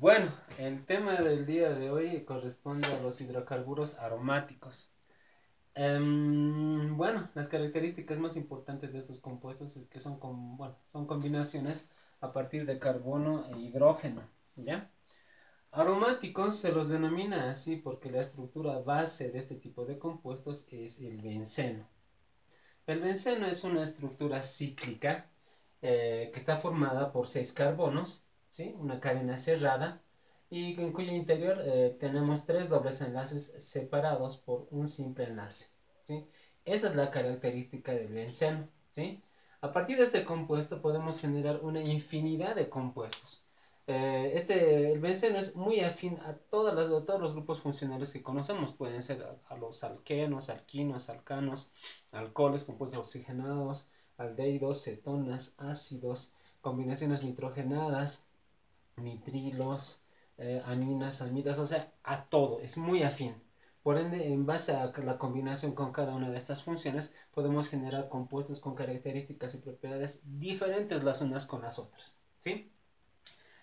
Bueno, el tema del día de hoy corresponde a los hidrocarburos aromáticos. Bueno, las características más importantes de estos compuestos es que son combinaciones a partir de carbono e hidrógeno, ¿ya? Aromáticos se los denomina así porque la estructura base de este tipo de compuestos es el benceno. El benceno es una estructura cíclica que está formada por 6 carbonos, ¿sí? Una cadena cerrada y en cuyo interior tenemos 3 dobles enlaces separados por un simple enlace, ¿sí? Esa es la característica del benceno, ¿sí? A partir de este compuesto podemos generar una infinidad de compuestos. El benceno es muy afín a todos los grupos funcionales que conocemos. Pueden ser a los alquenos, alquinos, alcanos, alcoholes, compuestos oxigenados, aldehídos, cetonas, ácidos, combinaciones nitrogenadas, nitrilos, aminas, amidas, o sea, a todo, es muy afín. Por ende, en base a la combinación con cada una de estas funciones, podemos generar compuestos con características y propiedades diferentes las unas con las otras, ¿sí?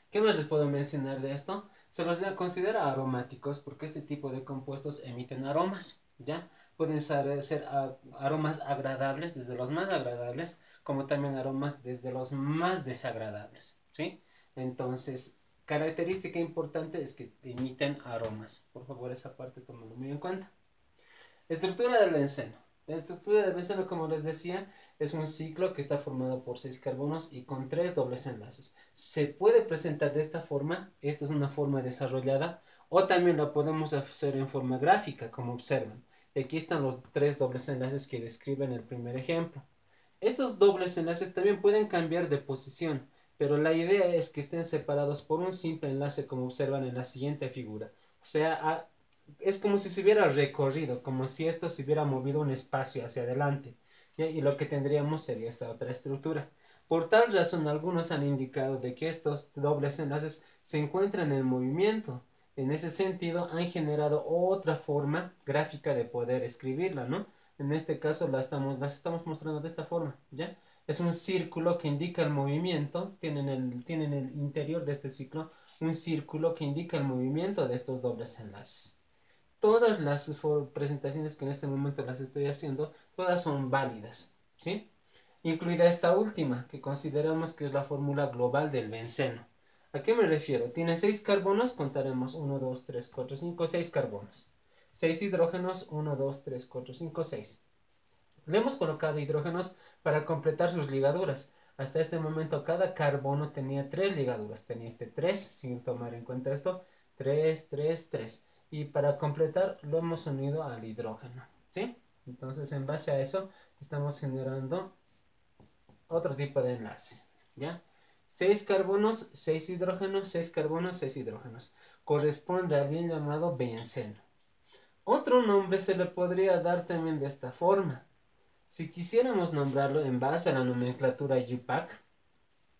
¿Qué más les puedo mencionar de esto? Se los considera aromáticos porque este tipo de compuestos emiten aromas, ¿ya? Pueden ser aromas agradables, desde los más agradables, como también aromas desde los más desagradables, ¿sí? Entonces, característica importante es que emiten aromas. Por favor, esa parte tómalo muy en cuenta. Estructura del benceno. La estructura del benceno, como les decía, es un ciclo que está formado por 6 carbonos y con 3 dobles enlaces. Se puede presentar de esta forma, esta es una forma desarrollada, o también la podemos hacer en forma gráfica, como observan. Aquí están los 3 dobles enlaces que describen el primer ejemplo. Estos dobles enlaces también pueden cambiar de posición, pero la idea es que estén separados por un simple enlace, como observan en la siguiente figura. O sea, es como si se hubiera recorrido, como si esto se hubiera movido un espacio hacia adelante, ¿ya? Y lo que tendríamos sería esta otra estructura. Por tal razón, algunos han indicado de que estos dobles enlaces se encuentran en movimiento. En ese sentido, han generado otra forma gráfica de poder escribirla, ¿no? En este caso las estamos mostrando de esta forma, ¿ya? Es un círculo que indica el movimiento, tienen el interior de este ciclo un círculo que indica el movimiento de estos dobles enlaces. Todas las presentaciones que en este momento las estoy haciendo, todas son válidas, ¿sí? Incluida esta última, que consideramos que es la fórmula global del benceno. ¿A qué me refiero? Tiene 6 carbonos, contaremos 1, 2, 3, 4, 5, 6 carbonos. 6 hidrógenos, 1, 2, 3, 4, 5, 6. Le hemos colocado hidrógenos para completar sus ligaduras. Hasta este momento cada carbono tenía 3 ligaduras. Tenía este 3, sin tomar en cuenta esto, 3, 3, 3. Y para completar lo hemos unido al hidrógeno, ¿sí? Entonces en base a eso estamos generando otro tipo de enlace, ¿ya? 6 carbonos, 6 hidrógenos, 6 carbonos, 6 hidrógenos. Corresponde al bien llamado benceno. Otro nombre se le podría dar también de esta forma. Si quisiéramos nombrarlo en base a la nomenclatura UPAC,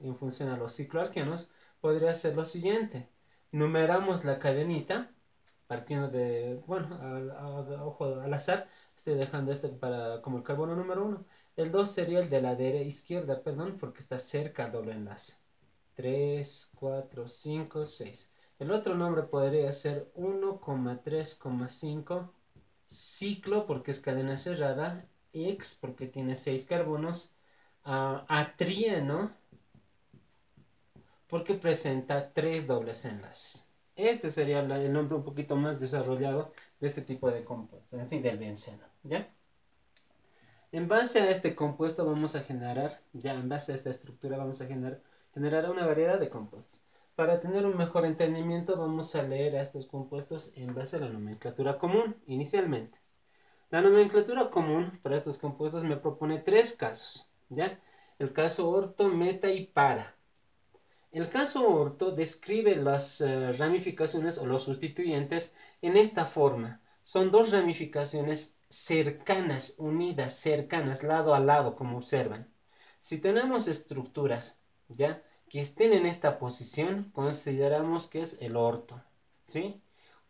en función a los cicloalquenos, podría ser lo siguiente. Numeramos la cadenita, partiendo de, bueno, ojo al azar, estoy dejando este como el carbono número 1. El 2 sería el de la izquierda, perdón, porque está cerca al doble enlace. 3, 4, 5, 6. El otro nombre podría ser 1,3,5 ciclo, porque es cadena cerrada, X porque tiene 6 carbonos, atrieno porque presenta 3 dobles enlaces. Este sería el nombre un poquito más desarrollado de este tipo de compuesto, en sí del benceno, ¿ya? En base a este compuesto vamos a generar, ya en base a esta estructura vamos a generar una variedad de compuestos. Para tener un mejor entendimiento vamos a leer a estos compuestos en base a la nomenclatura común, inicialmente. La nomenclatura común para estos compuestos me propone 3 casos, ¿ya? El caso orto, meta y para. El caso orto describe las ramificaciones o los sustituyentes en esta forma. Son 2 ramificaciones cercanas, unidas, cercanas, lado a lado, como observan. Si tenemos estructuras, ¿ya?, que estén en esta posición, consideramos que es el orto, ¿sí?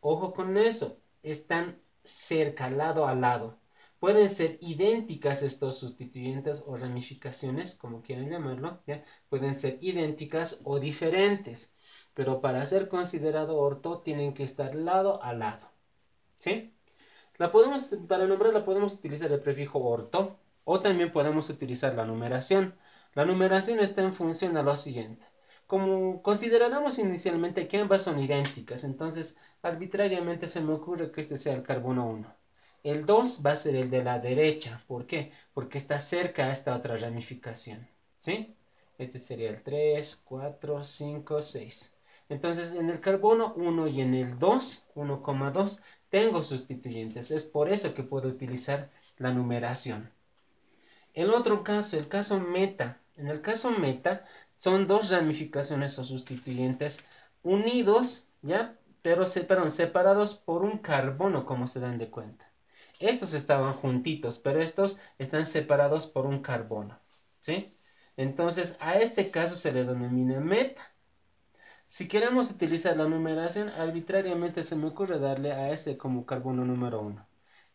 Ojo con eso, están cerca, lado a lado. Pueden ser idénticas estos sustituyentes o ramificaciones, como quieran llamarlo, ¿ya? Pueden ser idénticas o diferentes. pero para ser considerado orto tienen que estar lado a lado. ¿Sí? Para nombrarla podemos utilizar el prefijo orto o también podemos utilizar la numeración. La numeración está en función a lo siguiente. Como consideramos inicialmente que ambas son idénticas, entonces arbitrariamente se me ocurre que este sea el carbono 1. El 2 va a ser el de la derecha. ¿Por qué? Porque está cerca a esta otra ramificación. ¿Sí? Este sería el 3, 4, 5, 6. Entonces en el carbono 1 y en el 2, 1,2, tengo sustituyentes. Es por eso que puedo utilizar la numeración. El otro caso, el caso meta. En el caso meta son dos ramificaciones o sustituyentes unidos, ¿ya? Pero separados por un carbono, como se dan de cuenta. Estos estaban juntitos, pero estos están separados por un carbono, ¿sí? Entonces, a este caso se le denomina meta. Si queremos utilizar la numeración, arbitrariamente se me ocurre darle a ese como carbono número 1.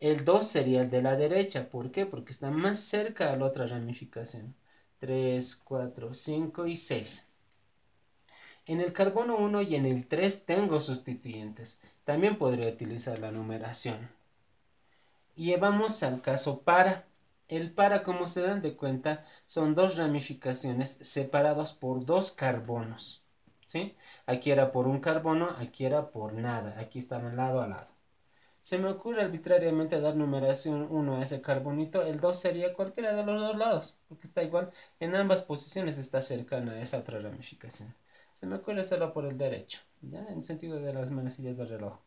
El 2 sería el de la derecha. ¿Por qué? Porque está más cerca a la otra ramificación. 3, 4, 5 y 6. En el carbono 1 y en el 3 tengo sustituyentes. También podría utilizar la numeración. Y vamos al caso para. El para, como se dan de cuenta, son dos ramificaciones separadas por dos carbonos. ¿Sí? Aquí era por un carbono, aquí era por nada. Aquí estaban lado a lado. Se me ocurre arbitrariamente dar numeración 1 a ese carbonito. El 2 sería cualquiera de los dos lados, porque está igual. En ambas posiciones está cercana a esa otra ramificación. Se me ocurre hacerlo por el derecho, ¿ya? En el sentido de las manecillas del reloj.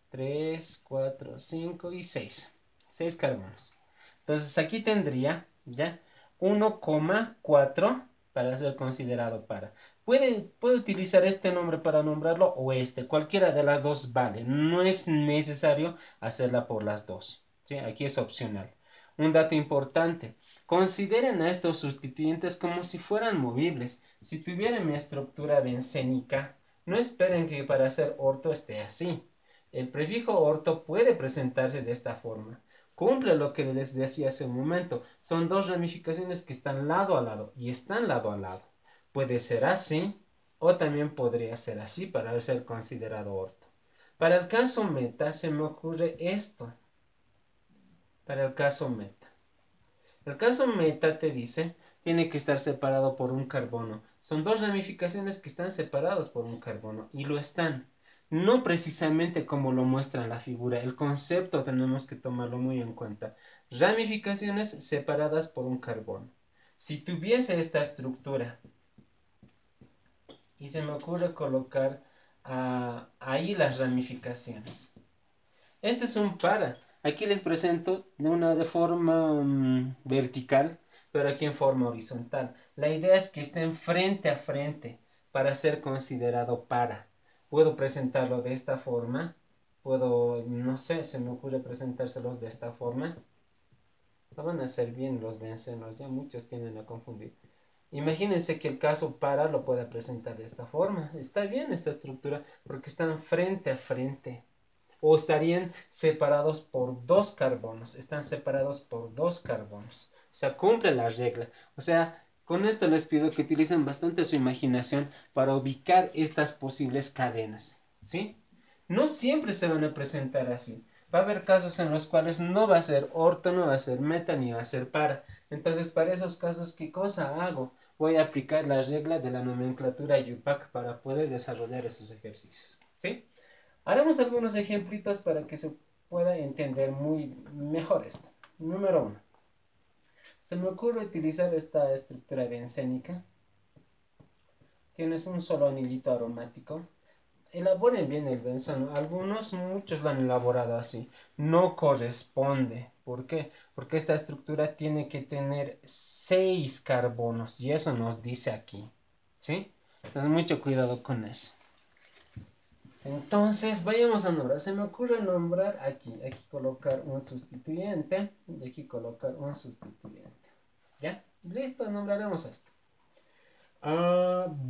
3, 4, 5 y 6. 6 carbonos. Entonces aquí tendría, ¿ya? 1,4 para ser considerado para. Puede utilizar este nombre para nombrarlo o este. Cualquiera de las dos vale. No es necesario hacerla por las dos. ¿Sí? Aquí es opcional. Un dato importante. Consideren a estos sustituyentes como si fueran movibles. Si tuviera mi estructura bencénica, no esperen que para hacer orto esté así. El prefijo orto puede presentarse de esta forma. Cumple lo que les decía hace un momento. Son dos ramificaciones que están lado a lado y están lado a lado. Puede ser así o también podría ser así para ser considerado orto. Para el caso meta se me ocurre esto. Para el caso meta. El caso meta te dice, tiene que estar separado por un carbono. Son dos ramificaciones que están separados por un carbono y lo están. No precisamente como lo muestra en la figura. El concepto tenemos que tomarlo muy en cuenta. Ramificaciones separadas por un carbono. Si tuviese esta estructura y se me ocurre colocar ahí las ramificaciones. Este es un para. Aquí les presento de forma vertical, pero aquí en forma horizontal. La idea es que estén frente a frente para ser considerado para. Puedo presentarlo de esta forma. Puedo, no sé, se me ocurre presentárselos de esta forma. No van a ser bien los vencenos, ya muchos tienden a confundir. Imagínense que el caso para lo pueda presentar de esta forma. Está bien esta estructura porque están frente a frente. O estarían separados por dos carbonos. Están separados por dos carbonos. O sea, cumple la regla. O sea, con esto les pido que utilicen bastante su imaginación para ubicar estas posibles cadenas. ¿Sí? No siempre se van a presentar así. Va a haber casos en los cuales no va a ser orto, no va a ser meta, ni va a ser para. Entonces, para esos casos, ¿qué cosa hago? Voy a aplicar la regla de la nomenclatura UPAC para poder desarrollar esos ejercicios. ¿Sí? Haremos algunos ejemplitos para que se pueda entender muy mejor esto. Número 1. Se me ocurre utilizar esta estructura bencénica. Tienes un solo anillito aromático. Elaboren bien el benzeno. Muchos lo han elaborado así. No corresponde. ¿Por qué? Porque esta estructura tiene que tener 6 carbonos. Y eso nos dice aquí. ¿Sí? Entonces mucho cuidado con eso. Entonces, vayamos a nombrar. Se me ocurre nombrar aquí colocar un sustituyente y aquí colocar un sustituyente. ¿Ya? Listo, nombraremos esto.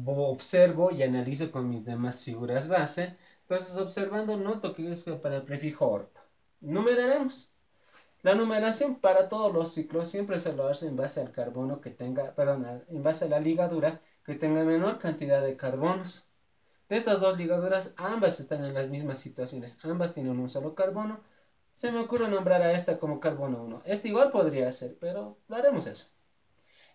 Observo y analizo con mis demás figuras base. Entonces, observando, noto que es para el prefijo orto. Numeraremos. La numeración para todos los ciclos siempre se lo hace en base al carbono que tenga, perdón, en base a la ligadura que tenga menor cantidad de carbonos. De estas dos ligaduras, ambas están en las mismas situaciones, ambas tienen un solo carbono. Se me ocurre nombrar a esta como carbono 1. Este igual podría ser, pero lo haremos eso.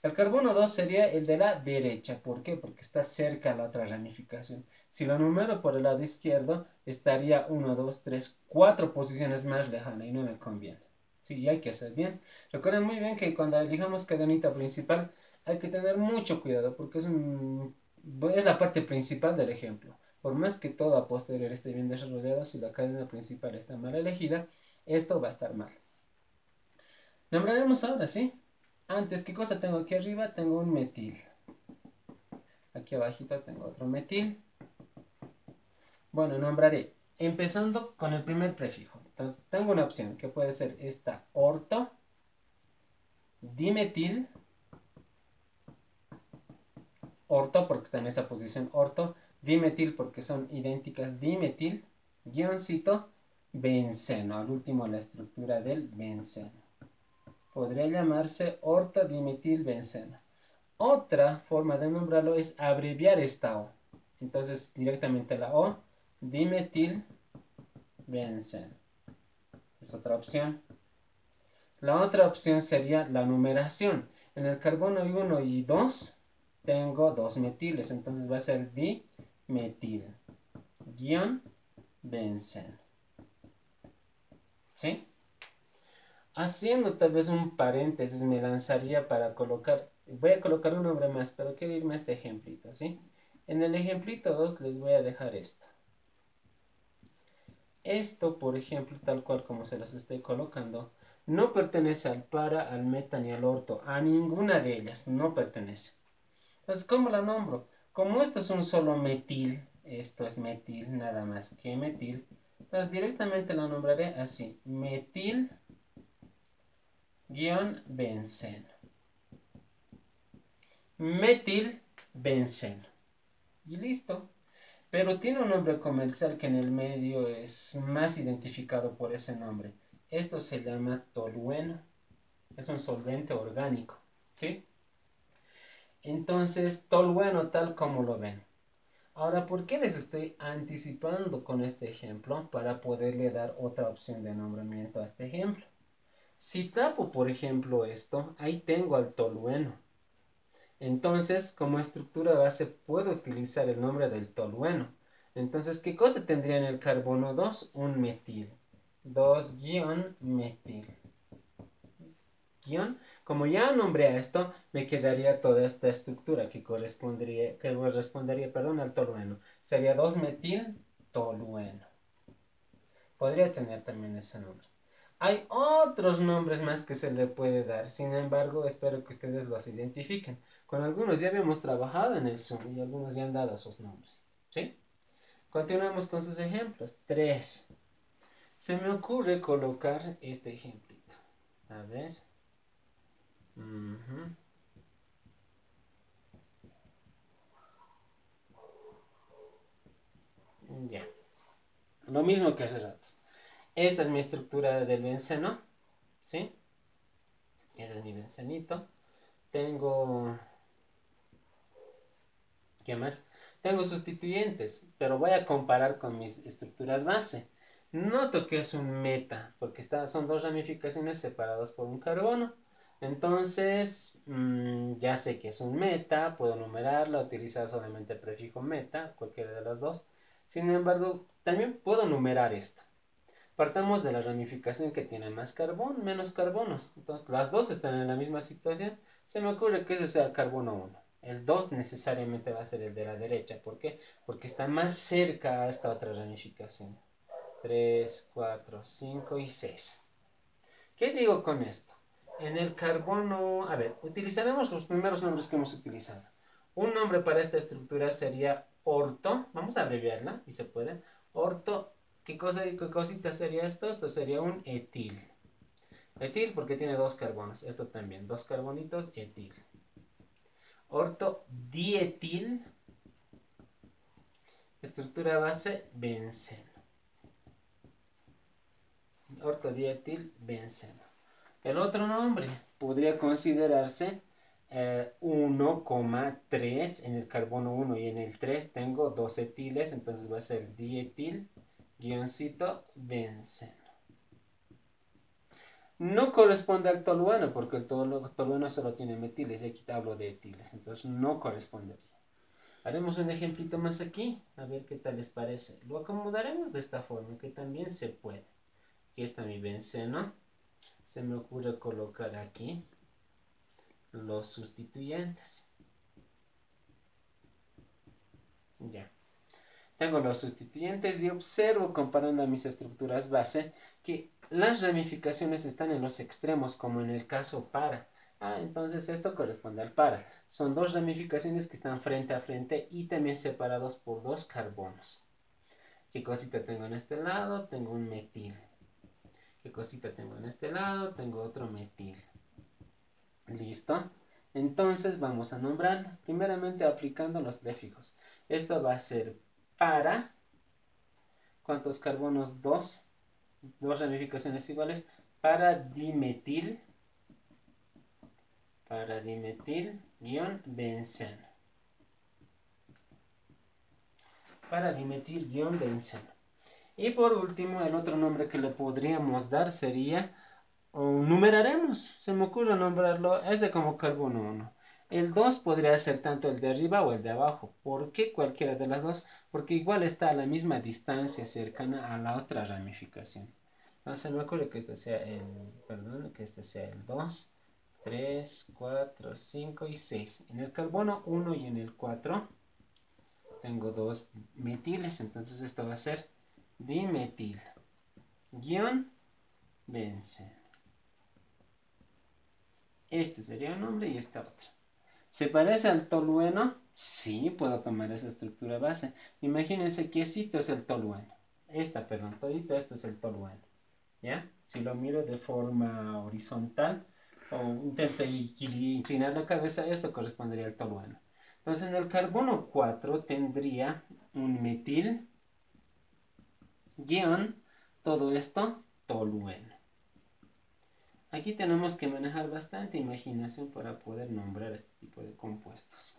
El carbono 2 sería el de la derecha. ¿Por qué? Porque está cerca a la otra ramificación. Si lo numero por el lado izquierdo, estaría 1, 2, 3, 4 posiciones más lejana y no me conviene. Sí, hay que hacer bien. Recuerden muy bien que cuando elijamos cadenita principal hay que tener mucho cuidado porque es la parte principal del ejemplo. Por más que todo a posterior esté bien desarrollado, si la cadena principal está mal elegida, esto va a estar mal. Nombraremos ahora, ¿sí? Antes, ¿qué cosa tengo aquí arriba? Tengo un metil. Aquí abajito tengo otro metil. Bueno, nombraré, empezando con el primer prefijo. Entonces, tengo una opción que puede ser esta orto, dimetil, orto porque está en esa posición orto, dimetil porque son idénticas, dimetil, guioncito, benceno. Al último la estructura del benceno. Podría llamarse ortodimetilbenceno. Otra forma de nombrarlo es abreviar esta O. Entonces, directamente la O, dimetilbenceno. Es otra opción. La otra opción sería la numeración. En el carbono 1 y 2 tengo dos metiles, entonces va a ser dimetil guión benceno. ¿Sí? Haciendo tal vez un paréntesis me lanzaría para colocar, voy a colocar un nombre más, pero quiero irme a este ejemplito, ¿sí? En el ejemplito 2 les voy a dejar esto. Esto, por ejemplo, tal cual como se los estoy colocando, no pertenece al para, al meta ni al orto, a ninguna de ellas, no pertenece. Entonces, ¿cómo la nombro? Como esto es un solo metil, esto es metil, nada más que metil, entonces directamente la nombraré así, metil benceno. Metilbenceno. Y listo. Pero tiene un nombre comercial que en el medio es más identificado por ese nombre. Esto se llama tolueno. Es un solvente orgánico. ¿Sí? Entonces, tolueno tal como lo ven. Ahora, ¿por qué les estoy anticipando con este ejemplo? Para poderle dar otra opción de nombramiento a este ejemplo. Si tapo, por ejemplo, esto, ahí tengo al tolueno. Entonces, como estructura base, puedo utilizar el nombre del tolueno. Entonces, ¿qué cosa tendría en el carbono 2? Un metil. 2-metil. Como ya nombré a esto, me quedaría toda esta estructura que correspondería al tolueno. Sería 2-metil tolueno. Podría tener también ese nombre. Hay otros nombres más que se le puede dar, sin embargo, espero que ustedes los identifiquen. Con algunos ya habíamos trabajado en el Zoom y algunos ya han dado sus nombres. ¿Sí? Continuamos con sus ejemplos. 3. Se me ocurre colocar este ejemplito. A ver. Ya. Lo mismo que hace rato. Esta es mi estructura del benceno. ¿Sí? Este es mi bencenito. Tengo... ¿Qué más? Tengo sustituyentes, pero voy a comparar con mis estructuras base. Noto que es un meta, porque son dos ramificaciones separadas por un carbono. Entonces, ya sé que es un meta, puedo numerarla, utilizar solamente el prefijo meta, cualquiera de las dos. Sin embargo, también puedo numerar esto. Partamos de la ramificación que tiene más carbón, menos carbonos. Entonces, las dos están en la misma situación. Se me ocurre que ese sea el carbono 1. El 2 necesariamente va a ser el de la derecha. ¿Por qué? Porque está más cerca a esta otra ramificación. 3, 4, 5 y 6. ¿Qué digo con esto? En el carbono... A ver, utilizaremos los primeros nombres que hemos utilizado. Un nombre para esta estructura sería orto. Vamos a abreviarla, y se puede. Orto. ¿Qué cosita sería esto? Esto sería un etil. Etil porque tiene dos carbonos. Esto también, dos carbonitos, etil. Ortodietil. Estructura base, benceno. Ortodietil benceno. El otro nombre podría considerarse 1,3 en el carbono 1 y en el 3 tengo 2 etiles, entonces va a ser dietil, guioncito, benceno. No corresponde al tolueno porque el tolueno solo tiene metiles y aquí hablo de etiles, entonces no correspondería. Haremos un ejemplito más aquí, a ver qué tal les parece. Lo acomodaremos de esta forma, que también se puede. Aquí está mi benceno. Se me ocurre colocar aquí los sustituyentes. Ya. Tengo los sustituyentes y observo, comparando a mis estructuras base, que las ramificaciones están en los extremos, como en el caso para. Entonces esto corresponde al para. Son dos ramificaciones que están frente a frente y también separados por dos carbonos. ¿Qué cosita tengo en este lado? Tengo un metil. ¿Qué cosita tengo en este lado? Tengo otro metil. ¿Listo? Entonces vamos a nombrar primeramente aplicando los prefijos. Esto va a ser para. ¿Cuántos carbonos? Dos ramificaciones iguales. Para dimetil guión benceno. Para dimetil guión benceno. Y por último, el otro nombre que le podríamos dar sería, o numeraremos, se me ocurre nombrarlo, es de como carbono 1. El 2 podría ser tanto el de arriba o el de abajo. ¿Por qué cualquiera de las dos? Porque igual está a la misma distancia cercana a la otra ramificación. Entonces se me ocurre que este sea el 2, 3, 4, 5 y 6. En el carbono 1 y en el 4 tengo dos metiles, entonces esto va a ser dimetil guión benceno. Este sería un nombre y esta otra. ¿Se parece al tolueno? Sí, puedo tomar esa estructura base. Imagínense que esto es el tolueno. Todito esto es el tolueno. ¿Ya? Si lo miro de forma horizontal o intento inclinar la cabeza, esto correspondería al tolueno. Entonces en el carbono 4 tendría un metil guión, todo esto, tolueno. Aquí tenemos que manejar bastante imaginación para poder nombrar este tipo de compuestos.